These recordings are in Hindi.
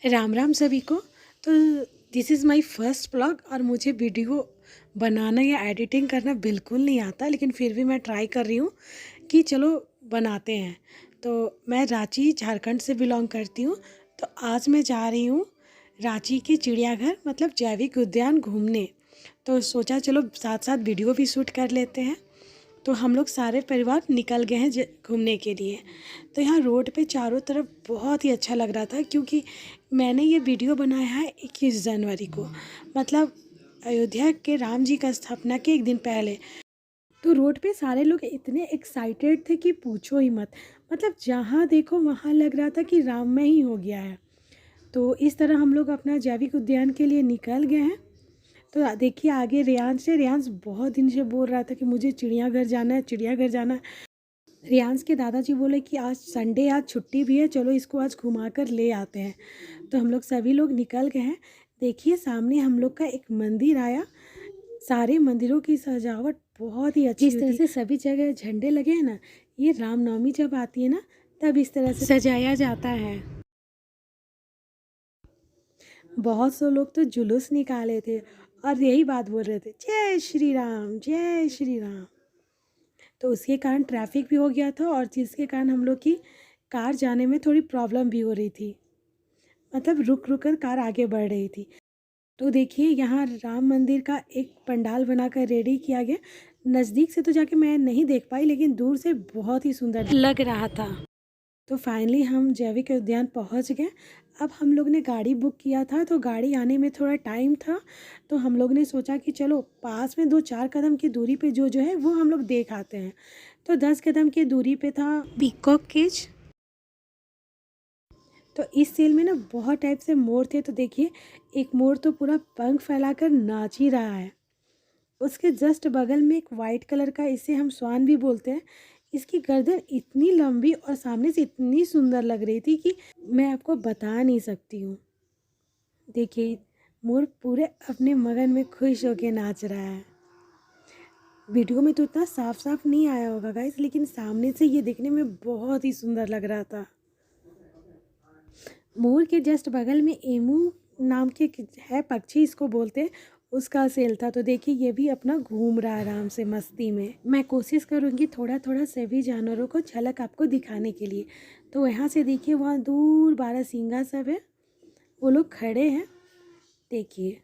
राम राम सभी को। तो this is my first blog और मुझे वीडियो बनाना या एडिटिंग करना बिल्कुल नहीं आता, लेकिन फिर भी मैं ट्राई कर रही हूँ कि चलो बनाते हैं। तो मैं रांची झारखंड से बिलोंग करती हूँ। तो आज मैं जा रही हूँ रांची के चिड़ियाघर मतलब जैविक उद्यान घूमने। तो सोचा चलो साथ साथ वीडियो भी शूट कर लेते हैं। तो हम लोग सारे परिवार निकल गए हैं घूमने के लिए। तो यहाँ रोड पे चारों तरफ बहुत ही अच्छा लग रहा था, क्योंकि मैंने ये वीडियो बनाया है 21 जनवरी को, मतलब अयोध्या के राम जी का स्थापना के एक दिन पहले। तो रोड पे सारे लोग इतने एक्साइटेड थे कि पूछो ही मत। मतलब जहाँ देखो वहाँ लग रहा था कि राम में ही हो गया है। तो इस तरह हम लोग अपना जैविक उद्यान के लिए निकल गए हैं। तो देखिए आगे रियांश बहुत दिन से बोल रहा था कि मुझे चिड़ियाघर जाना है, चिड़ियाघर जाना है। रियांश के दादाजी बोले कि आज संडे, आज छुट्टी भी है, चलो इसको आज घुमा कर ले आते हैं। तो हम लोग सभी लोग निकल गए हैं। देखिए सामने हम लोग का एक मंदिर आया। सारे मंदिरों की सजावट बहुत ही अच्छी, जिस तरह से सभी जगह झंडे लगे हैं ना, ये रामनवमी जब आती है ना तब इस तरह से सजाया जाता है। बहुत से लोग तो जुलूस निकाले थे और यही बात बोल रहे थे, जय श्री राम, जय श्री राम। तो उसके कारण ट्रैफिक भी हो गया था और जिसके कारण हम लोग की कार जाने में थोड़ी प्रॉब्लम भी हो रही थी। मतलब रुक रुक कर कार आगे बढ़ रही थी। तो देखिए यहाँ राम मंदिर का एक पंडाल बनाकर रेडी किया गया। नज़दीक से तो जाके मैं नहीं देख पाई, लेकिन दूर से बहुत ही सुंदर लग रहा था। तो फाइनली हम जैविक उद्यान पहुंच गए। अब हम लोग ने गाड़ी बुक किया था, तो गाड़ी आने में थोड़ा टाइम था। तो हम लोग ने सोचा कि चलो पास में 2-4 कदम की दूरी पे जो जो है वो हम लोग देख आते हैं। तो 10 कदम की दूरी पे था पीकॉक केज। तो इस सेल में ना बहुत टाइप से मोर थे। तो देखिए एक मोर तो पूरा पंख फैलाकर नाच ही रहा है। उसके जस्ट बगल में एक वाइट कलर का, इसे हम स्वान भी बोलते हैं, इसकी गर्दन इतनी लंबी और सामने से इतनी सुंदर लग रही थी कि मैं आपको बता नहीं सकती हूँ। देखिए मोर पूरे अपने मगन में खुश होके नाच रहा है। वीडियो में तो इतना साफ साफ नहीं आया होगा गाइस, लेकिन सामने से ये देखने में बहुत ही सुंदर लग रहा था। मोर के जस्ट बगल में एमू नाम के है पक्षी, इसको बोलते हैं, उसका सेल था। तो देखिए ये भी अपना घूम रहा है आराम से मस्ती में। मैं कोशिश करूँगी थोड़ा थोड़ा सभी जानवरों को झलक आपको दिखाने के लिए। तो यहाँ से देखिए वहाँ दूर बारहसिंगा सब है, वो लोग खड़े हैं। देखिए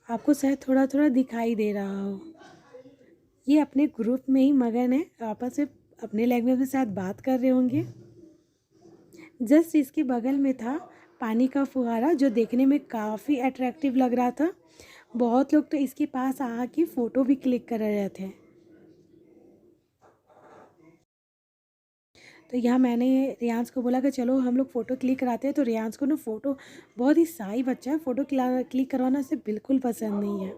आपको शायद थोड़ा थोड़ा दिखाई दे रहा हो। ये अपने ग्रुप में ही मगन है, आपस में अपने लैंग्वेज में शायद बात कर रहे होंगे। जस्ट इसके बगल में था पानी का फुहारा, जो देखने में काफ़ी अट्रैक्टिव लग रहा था। बहुत लोग तो इसके पास आके फ़ोटो भी क्लिक कर रहे थे। तो यहाँ मैंने रियांश को बोला कि चलो हम लोग फ़ोटो क्लिक कराते हैं। तो रियांश को ना फ़ोटो, बहुत ही शाई बच्चा है, फ़ोटो क्लिक करवाना उसे बिल्कुल पसंद नहीं है।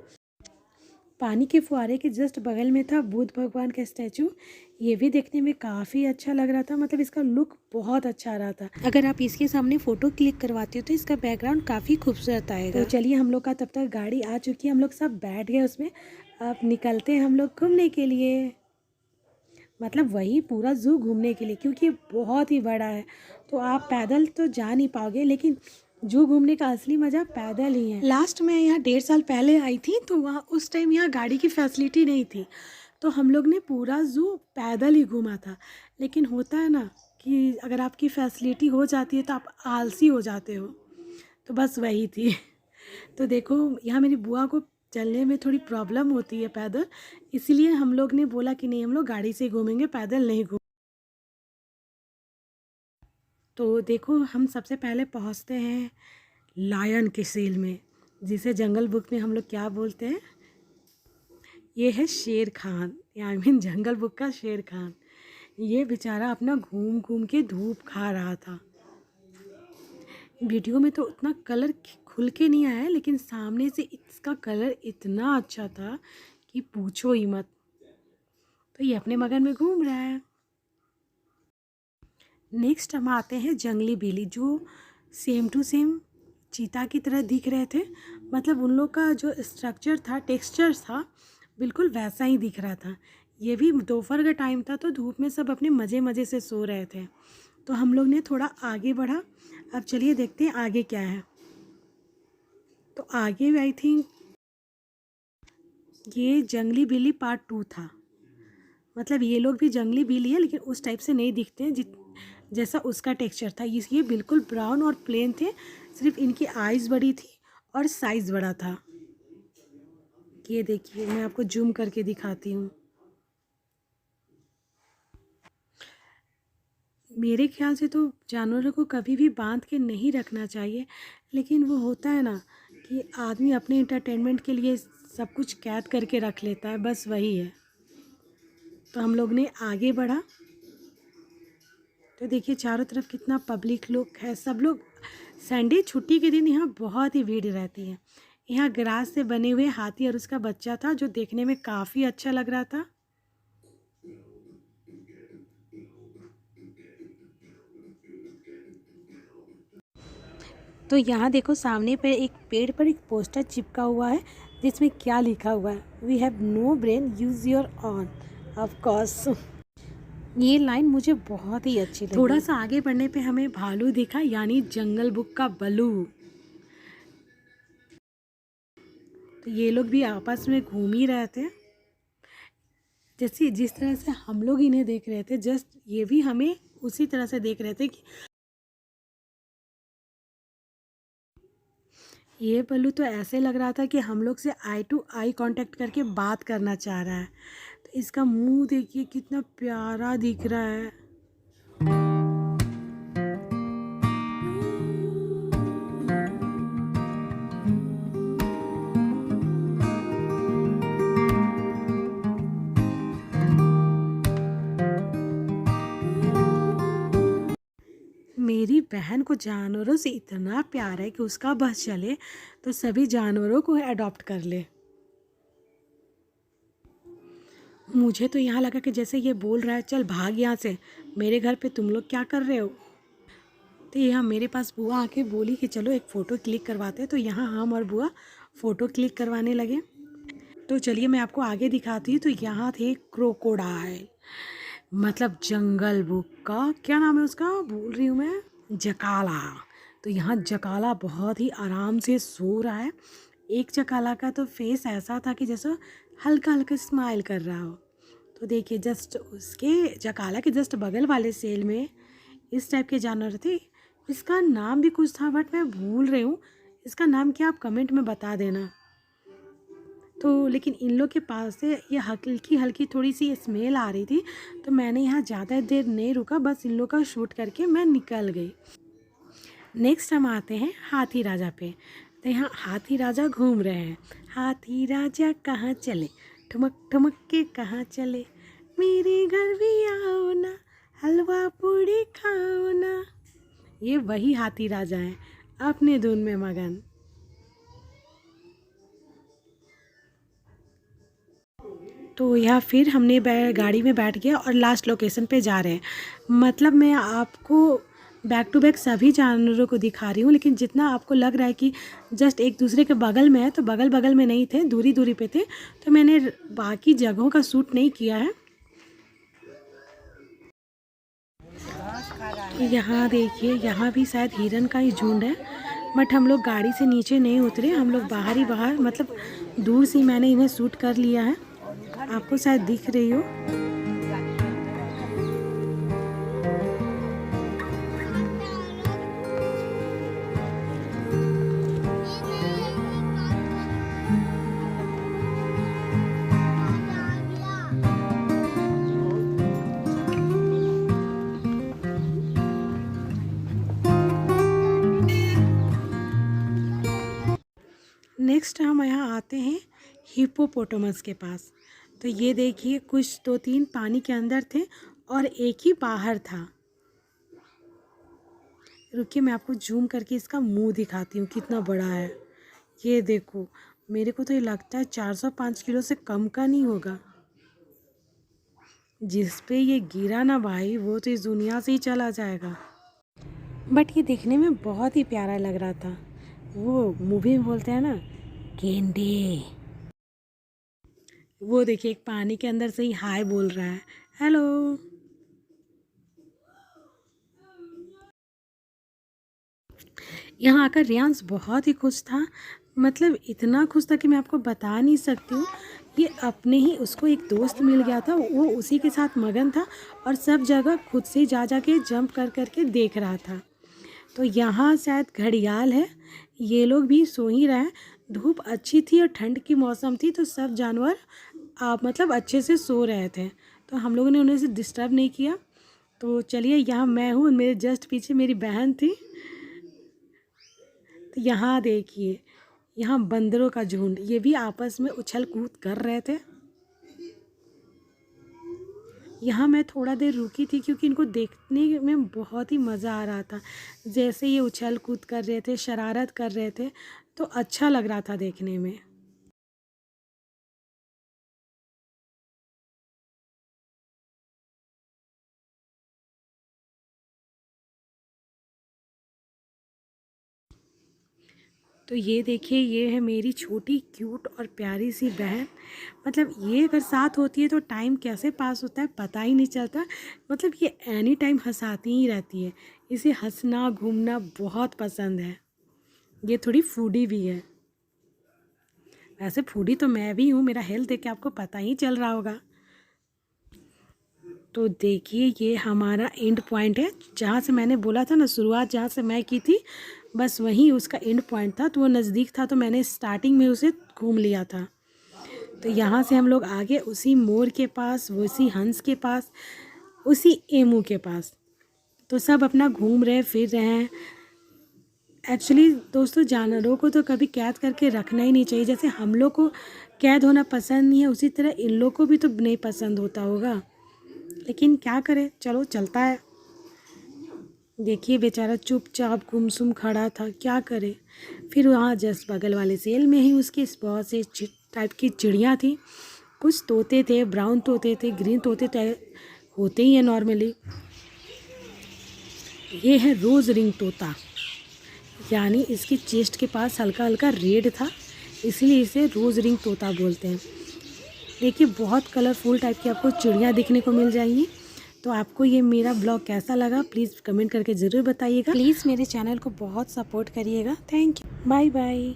पानी के फुहारे के जस्ट बगल में था बुद्ध भगवान का स्टैचू। ये भी देखने में काफ़ी अच्छा लग रहा था, मतलब इसका लुक बहुत अच्छा आ रहा था। अगर आप इसके सामने फ़ोटो क्लिक करवाते हो तो इसका बैकग्राउंड काफ़ी खूबसूरत आएगा। तो चलिए हम लोग का तब तक गाड़ी आ चुकी है, हम लोग सब बैठ गए उसमें। अब निकलते हैं हम लोग घूमने के लिए, मतलब वही पूरा ज़ू घूमने के लिए, क्योंकि बहुत ही बड़ा है। तो आप पैदल तो जा नहीं पाओगे, लेकिन जू घूमने का असली मज़ा पैदल ही है। लास्ट में यहाँ 1.5 साल पहले आई थी, तो वहाँ उस टाइम यहाँ गाड़ी की फैसिलिटी नहीं थी, तो हम लोग ने पूरा ज़ू पैदल ही घूमा था। लेकिन होता है ना कि अगर आपकी फैसिलिटी हो जाती है तो आप आलसी हो जाते हो, तो बस वही थी। तो देखो यहाँ मेरी बुआ को चलने में थोड़ी प्रॉब्लम होती है पैदल, इसलिए हम लोग ने बोला कि नहीं हम लोग गाड़ी से घूमेंगे, पैदल नहीं घूम। तो देखो हम सबसे पहले पहुंचते हैं लायन के सेल में, जिसे जंगल बुक में हम लोग क्या बोलते हैं, ये है शेर खान, या आई मीन जंगल बुक का शेर खान। ये बेचारा अपना घूम घूम के धूप खा रहा था। वीडियो में तो उतना कलर खुल के नहीं आया, लेकिन सामने से इसका कलर इतना अच्छा था कि पूछो ही मत। तो ये अपने मगन में घूम रहा है। नेक्स्ट हम आते हैं जंगली बिल्ली, जो सेम टू सेम चीता की तरह दिख रहे थे। मतलब उन लोग का जो स्ट्रक्चर था, टेक्सचर था, बिल्कुल वैसा ही दिख रहा था। ये भी दोपहर का टाइम था, तो धूप में सब अपने मज़े मज़े से सो रहे थे। तो हम लोग ने थोड़ा आगे बढ़ा। अब चलिए देखते हैं आगे क्या है। तो आगे आई थिंक ये जंगली बिल्ली पार्ट 2 था। मतलब ये लोग भी जंगली बिल्ली है लेकिन उस टाइप से नहीं दिखते हैं जैसा उसका टेक्सचर था। ये बिल्कुल ब्राउन और प्लेन थे, सिर्फ इनकी आइज़ बड़ी थी और साइज़ बड़ा था। ये देखिए, मैं आपको जूम करके दिखाती हूँ। मेरे ख्याल से तो जानवरों को कभी भी बांध के नहीं रखना चाहिए, लेकिन वो होता है ना कि आदमी अपने इंटरटेनमेंट के लिए सब कुछ कैद करके रख लेता है, बस वही है। तो हम लोग ने आगे बढ़ा तो देखिए चारों तरफ कितना पब्लिक लोग है। सब लोग संडे छुट्टी के दिन यहाँ बहुत ही भीड़ रहती है। यहाँ ग्रास से बने हुए हाथी और उसका बच्चा था जो देखने में काफ़ी अच्छा लग रहा था। तो यहाँ देखो सामने पे एक पेड़ पर एक पोस्टर चिपका हुआ है जिसमें क्या लिखा हुआ है, we have no brain use your own of course. ये लाइन मुझे बहुत ही अच्छी लगी। थोड़ा सा आगे बढ़ने पे हमें भालू दिखा, यानी जंगल बुक का बलू। तो ये लोग भी आपस में घूम ही रहे थे, जैसे जिस तरह से हम लोग इन्हें देख रहे थे, जस्ट ये भी हमें उसी तरह से देख रहे थे कि ये बल्लू तो ऐसे लग रहा था कि हम लोग से आई टू आई कांटेक्ट करके बात करना चाह रहा है। तो इसका मुंह देखिए कितना प्यारा दिख रहा है। मेरी बहन को जानवरों से इतना प्यार है कि उसका बस चले तो सभी जानवरों को अडॉप्ट कर ले। मुझे तो यहाँ लगा कि जैसे ये बोल रहा है चल भाग यहाँ से, मेरे घर पे तुम लोग क्या कर रहे हो। तो यहाँ मेरे पास बुआ आके बोली कि चलो एक फ़ोटो क्लिक करवाते हैं। तो यहाँ हम और बुआ फ़ोटो क्लिक करवाने लगे। तो चलिए मैं आपको आगे दिखाती हूँ। तो यहाँ थे क्रोकोडाइल, मतलब जंगल बुक का क्या नाम है उसका, भूल रही हूँ मैं, जकाला। तो यहाँ जकाला बहुत ही आराम से सो रहा है। एक जकाला का तो फेस ऐसा था कि जैसे हल्का हल्का स्माइल कर रहा हो। तो देखिए जस्ट उसके जकाला के जस्ट बगल वाले सेल में इस टाइप के जानवर थे। इसका नाम भी कुछ था बट मैं भूल रही हूँ। इसका नाम क्या आप कमेंट में बता देना। तो लेकिन इन लोग के पास से ये हल्की हल्की थोड़ी सी स्मेल आ रही थी, तो मैंने यहाँ ज़्यादा देर नहीं रुका, बस इन लोग का शूट करके मैं निकल गई। नेक्स्ट हम आते हैं हाथी राजा पे। तो यहाँ हाथी राजा घूम रहे हैं। हाथी राजा कहाँ चले, ठुमक ठुमक के कहाँ चले, मेरे घर भी आओ ना, हलवा पूड़ी खाओ ना। ये वही हाथी राजा हैं, अपने धुन में मगन। तो यहाँ फिर हमने गाड़ी में बैठ गया और लास्ट लोकेशन पे जा रहे हैं। मतलब मैं आपको बैक टू बैक सभी जानवरों को दिखा रही हूँ, लेकिन जितना आपको लग रहा है कि जस्ट एक दूसरे के बगल में है, तो बगल बगल में नहीं थे, दूरी दूरी पे थे। तो मैंने बाकी जगहों का शूट नहीं किया है। यहाँ देखिए, यहाँ भी शायद हिरन का ही झुंड है, बट हम लोग गाड़ी से नीचे नहीं उतरे, हम लोग बाहर ही बाहर, मतलब दूर से मैंने इन्हें शूट कर लिया है। आपको शायद दिख रही हो। नेक्स्ट हम यहाँ आते हैं हिप्पोपोटामस के पास। तो ये देखिए कुछ 2-3 पानी के अंदर थे और एक ही बाहर था। रुकिए मैं आपको जूम करके इसका मुंह दिखाती हूँ कितना बड़ा है। ये देखो, मेरे को तो ये लगता है 405 किलो से कम का नहीं होगा। जिस पे ये गिरा ना भाई, वो तो इस दुनिया से ही चला जाएगा। बट ये देखने में बहुत ही प्यारा लग रहा था। वो मूवी में बोलते हैं ना, गेंडे। वो देखिए एक पानी के अंदर से ही हाय बोल रहा है, हेलो। यहाँ आकर रियांस बहुत ही खुश था, मतलब इतना खुश था कि मैं आपको बता नहीं सकती हूँ। ये अपने ही उसको एक दोस्त मिल गया था, वो उसी के साथ मगन था और सब जगह खुद से जा जा के जंप कर कर के देख रहा था। तो यहाँ शायद घड़ियाल है, ये लोग भी सो ही रहे हैं। धूप अच्छी थी और ठंड की मौसम थी, तो सब जानवर मतलब अच्छे से सो रहे थे, तो हम लोगों ने उन्हें से डिस्टर्ब नहीं किया। तो चलिए, यहाँ मैं हूँ, मेरे जस्ट पीछे मेरी बहन थी। तो यहाँ देखिए, यहाँ बंदरों का झुंड, ये भी आपस में उछल कूद कर रहे थे। यहाँ मैं थोड़ा देर रुकी थी क्योंकि इनको देखने में बहुत ही मज़ा आ रहा था। जैसे ये उछल कूद कर रहे थे, शरारत कर रहे थे, तो अच्छा लग रहा था देखने में। तो ये देखिए, ये है मेरी छोटी क्यूट और प्यारी सी बहन। मतलब ये अगर साथ होती है तो टाइम कैसे पास होता है पता ही नहीं चलता। मतलब ये एनी टाइम हंसाती ही रहती है, इसे हंसना घूमना बहुत पसंद है। ये थोड़ी फूडी भी है। वैसे फूडी तो मैं भी हूँ, मेरा हेल्थ देख के आपको पता ही चल रहा होगा। तो देखिए, ये हमारा एंड पॉइंट है, जहाँ से मैंने बोला था ना, शुरुआत जहाँ से मैं की थी, बस वहीं उसका एंड पॉइंट था। तो वो नज़दीक था, तो मैंने स्टार्टिंग में उसे घूम लिया था। तो यहाँ से हम लोग आगे उसी मोर के पास, उसी हंस के पास, उसी एमू के पास, तो सब अपना घूम रहे फिर रहे हैं। एक्चुअली दोस्तों, जानवरों को तो कभी कैद करके रखना ही नहीं चाहिए। जैसे हम लोग को कैद होना पसंद नहीं है, उसी तरह इन लोग को भी तो नहीं पसंद होता होगा, लेकिन क्या करें, चलो चलता है। देखिए, बेचारा चुपचाप गुमसुम खड़ा था, क्या करे। फिर वहाँ जस्ट बगल वाले सेल में ही उसके बहुत से टाइप की चिड़ियाँ थी। कुछ तोते थे, ब्राउन तोते थे, ग्रीन तोते थे, होते ही हैं नॉर्मली। ये है रोज़ रिंग तोता, यानी इसकी चेस्ट के पास हल्का हल्का रेड था, इसलिए इसे रोज़ रिंग तोता बोलते हैं। देखिए, बहुत कलरफुल टाइप की आपको चिड़ियाँ दिखने को मिल जाएंगी। तो आपको ये मेरा ब्लॉग कैसा लगा प्लीज़ कमेंट करके ज़रूर बताइएगा। प्लीज़ मेरे चैनल को बहुत सपोर्ट करिएगा। Thank you, bye bye.